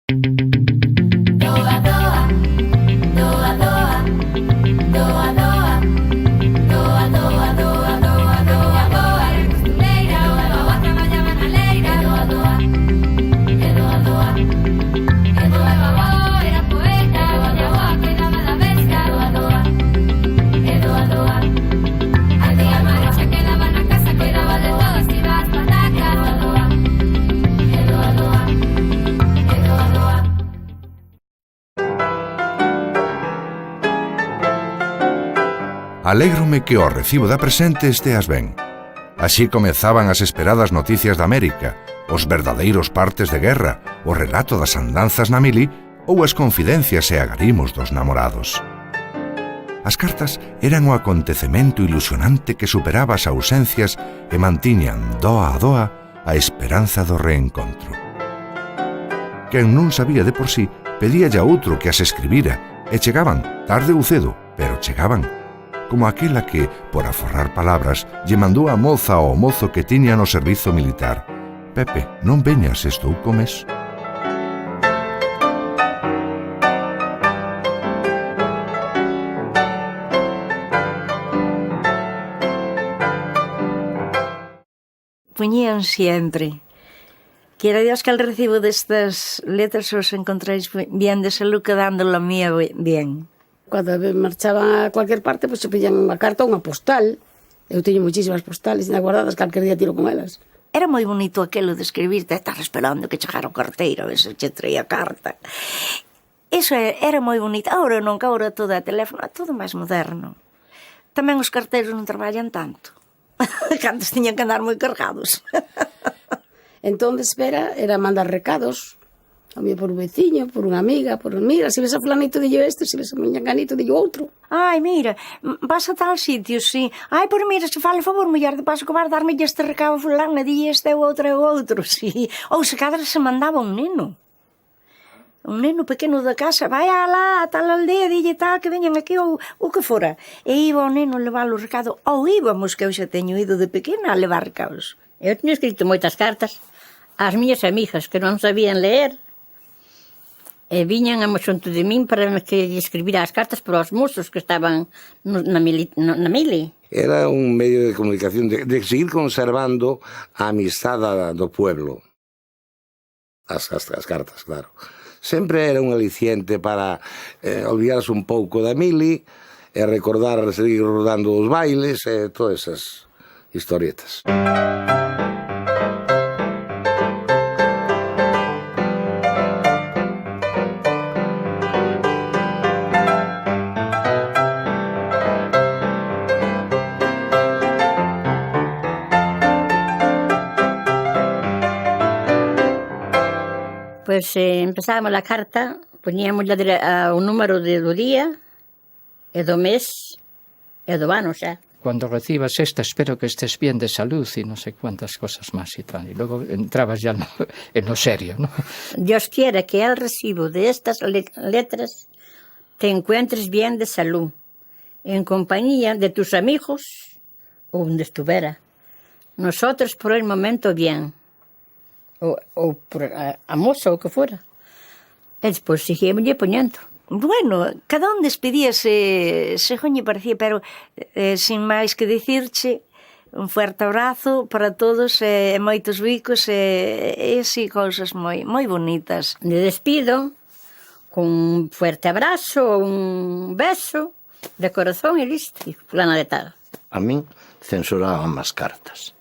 Doa, doa, doa, doa, doa, doa, doa, doa, doa, doa, doa, doa, era costureira, doa, doa, traballaba na leira, doa, doa, e doa, doa, e doa, doa, era poeta, doa, doa, cuidaba da bestia, doa, doa, e doa, doa, a tía María se quedaba na casa, cuidaba de todo, se iba ás patacas, doa, doa, e doa, doa, e doa, doa. Alégrome que ao recibo da presente esteas ben. Así comezaban as esperadas noticias da América, os verdadeiros partes de guerra, o relato das andanzas na mili ou as confidencias e agarimos dos namorados. As cartas eran o acontecemento ilusionante que superaba as ausencias e mantiñan doa a doa a esperanza do reencontro. Quen non sabía de por sí, pedíalle a outro que as escribira, e chegaban, tarde ou cedo, pero chegaban. Como aquela que, por aforrar palabras, lle mandou a moza ao mozo que tiña no servizo militar: Pepe, non veñas, estou comes. Poñían sempre. Quiera Dios que el recibo destas letras os encontráis bien de salud, quedando la mía bien. Cando marchaban a cualquier parte, pois se pillan unha carta ou unha postal. Eu teño muchísimas postales e guardadas, calquer día tiro con elas. Era moi bonito aquelo de escribirte, estar esperando que chegara o carteiro, a ver se che traía carta. Eso era moi bonito. Ahora non, que ahora todo é teléfono, é todo máis moderno. Tamén os carteiros non traballan tanto. Cantos tiñan que andar moi cargados. Entón, era mandar recados. A mí por un veciño, por unha amiga, mira, se ves a fulanito dillo este, se ves a menganito dillo outro. Ai, mira, vas a tal sitio, sí. Ai, por mira, se fala, favor, mulher, de paso que vas darme este recado fulana, di este ou outro, sí. Ou se cadra se mandaba un neno pequeno da casa, vai alá, a tal aldea, dille tal, que veñan aquí, ou que fora. E iba o neno a levar o recado, ou íbamos, que eu xa teño ido de pequena a levar recados. Eu teño escrito moitas cartas ás miñas amigas que non sabían leer, e viñan xunto de min para que escribira as cartas para os mozos que estaban na mili. Era un medio de comunicación de seguir conservando a amistade do pueblo. As cartas, claro. Sempre era un aliciente para olvidarse un pouco da mili e recordar, seguir rodando os bailes e todas esas historietas. Pois empezábamos a carta, poñíamos o número do día, e do mes, e do ano xa. Cuando recibas esta, espero que estés bien de salud y no sé cuántas cosas más y tal. Y luego entrabas ya en lo serio, ¿no? Dios quiera que al recibo de estas letras te encuentres bien de salud, en compañía de tus amigos o donde estuviera. Nosotros por el momento bien. ou por a moza ou que fora. E despois seguíamoslle poñendo. Bueno, cada un despedíase según lle parecía, pero sin máis que dicirche, un fuerte abrazo para todos e moitos bicos e así cousas moi bonitas. De despido, con un fuerte abrazo, un beso de corazón e listo, fulana de tal. A min censuraban as cartas.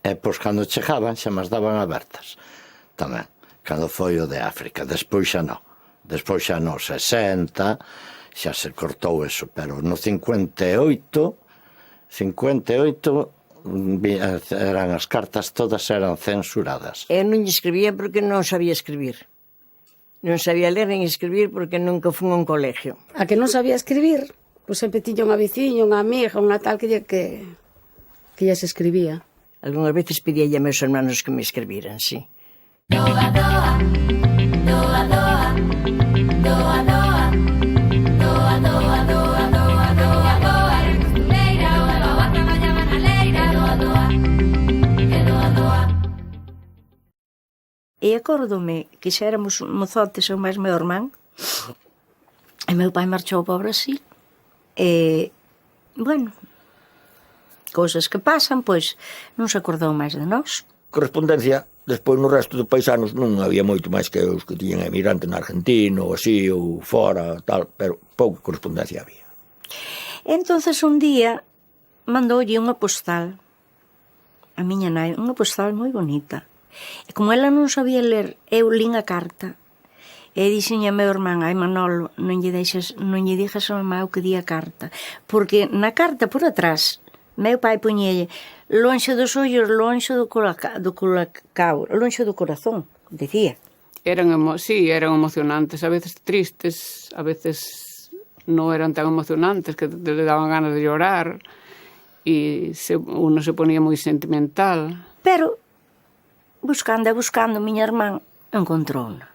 E pois cando chegaban xa mas daban abertas. Tamén, cando foi o de África, despois xa non. Despois xa no 60, xa se cortou eso, pero no 58 eran as cartas, todas eran censuradas. Eu non lle escribía porque non sabía escribir. Non sabía ler nin escribir porque nunca fun a un colegio. A que non sabía escribir, pois sempre tiña unha veciña, unha amiga, unha tal que ya se escribía. Algúnas veces pedía a meus hermanos que me escribiran, sí. Doa, doa, doa, doa, doa, doa, doa, doa, doa, doa, doa, doa, era costureira, doa, doa, traballaba na leira, doa, doa, e doa, doa. Eu acórdome que xa éramos mozotes, eu máis meu irmán, e meu pai marchou para o Brasil. E, bueno, cousas que pasan, pois non se acordou máis de nós. Correspondencia, despois no resto de paisanos non había moito máis que os que tiñan emigrante na Argentina ou así, ou fora, tal, pero pouca correspondencia había. Entonces un día mandoulle unha postal a miña nai, unha postal moi bonita. E como ela non sabía ler, eu lín a carta. E dixenlle a meu irmán, ai Manolo, non lle dixas a mamá o que di a carta. Porque na carta, por atrás, meu pai poñelle lonxe dos ollos, lonxe do colacao, lonxe do corazón, dicía. Eran emocionantes, a veces tristes, a veces non eran tan emocionantes que le daban ganas de llorar e uno se ponía moi sentimental. Pero, buscando, miña irmán encontrouna.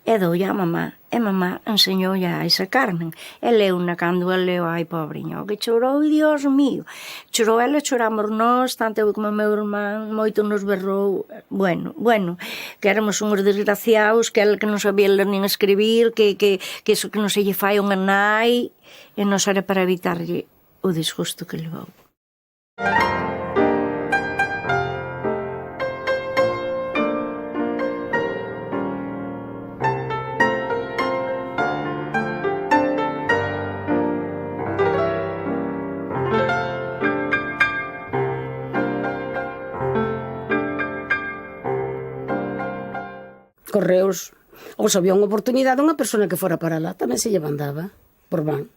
E doulle a mamá, e mamá enseñoulle a esa Carmen. E leuna cando a leo, ai, pobriño, que chorou, e Dios mío. Chorou ela, choramos nós, tanto eu como o meu irmán, moito nos berrou. Bueno, que éramos uns desgraciados, que ela que non sabía ler nin escribir, que iso que non se lle fai unha nai, e nos era para evitarlle o disgusto que levou. Correos, ou se había unha oportunidade, unha persona que fora para lá tamén se lle mandaba por van,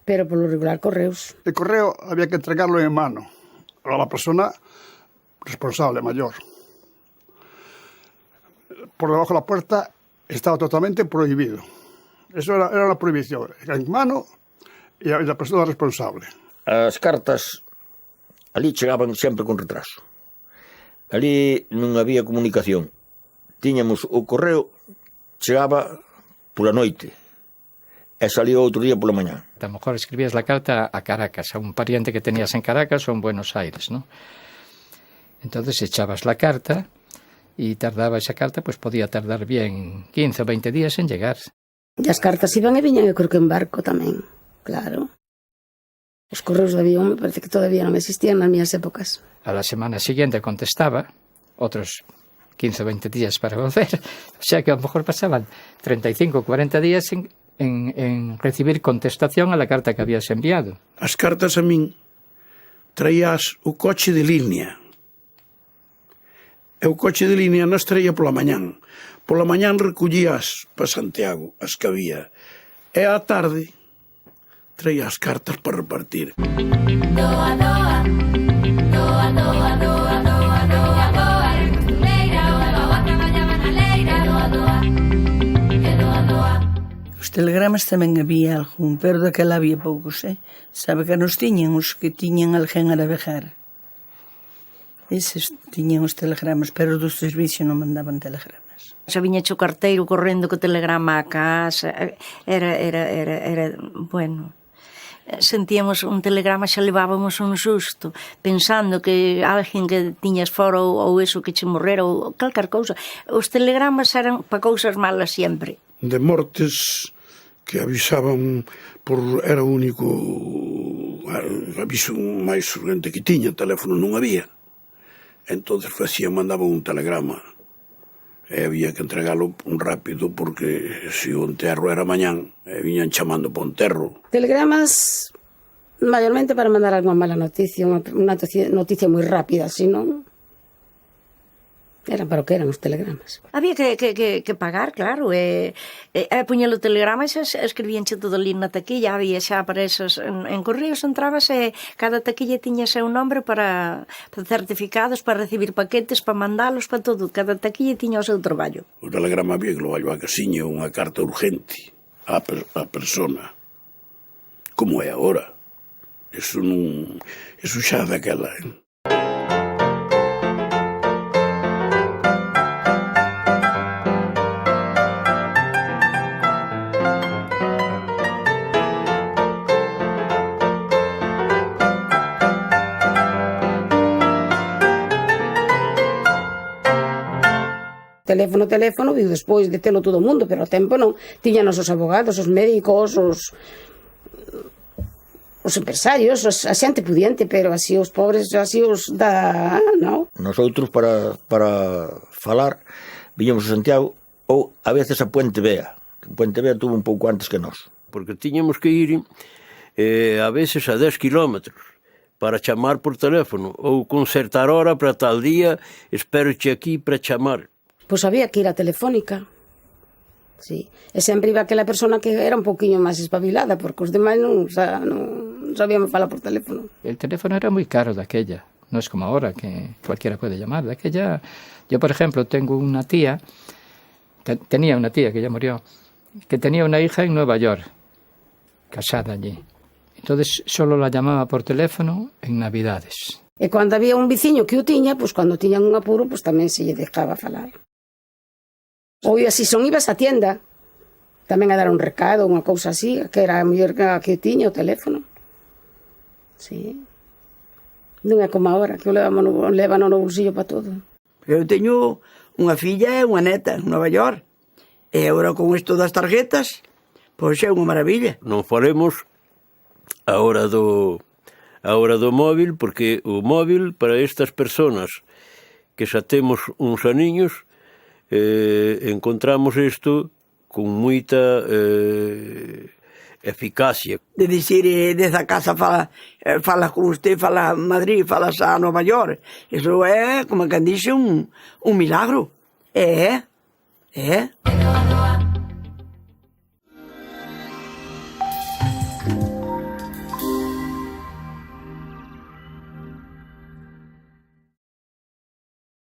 pero polo regular correos. El correo había que entregarlo en mano a la persona responsable, mayor. Por debajo de la puerta estaba totalmente prohibido. Eso era una prohibición, en mano y a la persona responsable. As cartas ali chegaban sempre con retraso. Ali non había comunicación. Tiñamos o correo, chegaba pola noite e salía outro día pola mañá. A lo mejor escribías la carta a Caracas, a un pariente que tenías en Caracas o en Buenos Aires, ¿no? Entonces echabas la carta y tardaba esa carta, pues podía tardar bien 15 o 20 días en llegar. E as cartas iban e viñan, eu creo que en barco tamén, claro. Os correos de avión me parece que todavía non existían nas miñas épocas. A la semana siguiente contestaba, otros 15 o 20 días para volver, o sea que a lo mejor pasaban 35 o 40 días en recibir contestación a la carta que habías enviado. As cartas a min traías o coche de línea. E o coche de línea nas traía pola mañán. Pola mañán recollías para Santiago as que había. E á tarde traía as cartas para repartir. Doa, doa, doa, doa, doa, doa, doa, doa, costureira, doa, traballaba na leira, doa, doa, e doa, doa. Os telegramas tamén había algún, pero daquela había poucos, Sabe que nos tiñan os que tiñan alguén a navegar. Eses tiñan os telegramas, pero dos servicios non mandaban telegramas. Se viña o carteiro correndo co telegrama a casa, era bueno... sentíamos un telegrama, xa levábamos un susto pensando que alguén que tiñas fora ou eso que che morrera ou calcar cousa. Os telegramas eran para cousas malas sempre. De mortes que avisaban era o único aviso máis urgente que tiña, teléfono non había. Entonces mandaban un telegrama e había que entregalo rápido porque se o enterro era mañán e viñan chamando para o enterro. Telegramas mayormente para mandar alguna mala noticia, unha noticia moi rápida, senón eran para o que eran os telegramas. Había que pagar, claro, e puñer o telegrama e xa escribíanche todo ali na taquilla, había xa para esos en correos entrabas e cada taquilla tiña seu nombre para certificados, para recibir paquetes, para mandalos, para todo, cada taquilla tiña o seu traballo. O telegrama había que levarlo á casiña, unha carta urgente á persona, como é agora. Eso xa daquela, Teléfono, viu despois de telo todo o mundo, pero ao tempo non. Tiñanos os abogados, os médicos, os empresarios, a xente pudiente, pero así os pobres, así os da, non? Nosotros para falar viñamos a Santiago ou a veces a Puente Vea. Puente Vea tuvo un pouco antes que nós. Porque tiñamos que ir a veces a 10 kilómetros para chamar por teléfono ou concertar hora para tal día, espéroche aquí para chamar. Pois había que ir a Telefónica. Sí. E sempre iba aquela persona que era un poquinho máis espabilada, porque os demais non sabíamos falar por teléfono. El teléfono era moi caro daquella, non es como ahora que cualquiera puede llamar. Daquella, yo por ejemplo tengo una tía, tenía una tía que ya murió, que tenía una hija en Nueva York, casada allí. Entonces solo la llamaba por teléfono en Navidades. E cando había un veciño que o tiña, pois cando tiñan un apuro, pois tamén se lle dejaba falar. Ou así son ibas á tienda, tamén a dar un recado, unha cousa así, que era a muller que tiña o teléfono. Sí. Non é como agora, que o levan no bolsillo para todo. Eu teño unha filla e unha neta en Nova York. E agora con isto das tarjetas, pois é unha maravilla. Non faremos a hora do móvil, porque o móvil para estas personas que xa temos uns aniños, encontramos isto con moita eficacia. De dicir, desa casa fala con usted, fala a Madrid, falas a Nova York. Eso é, como que dixe, un milagro. É. Doa, doa.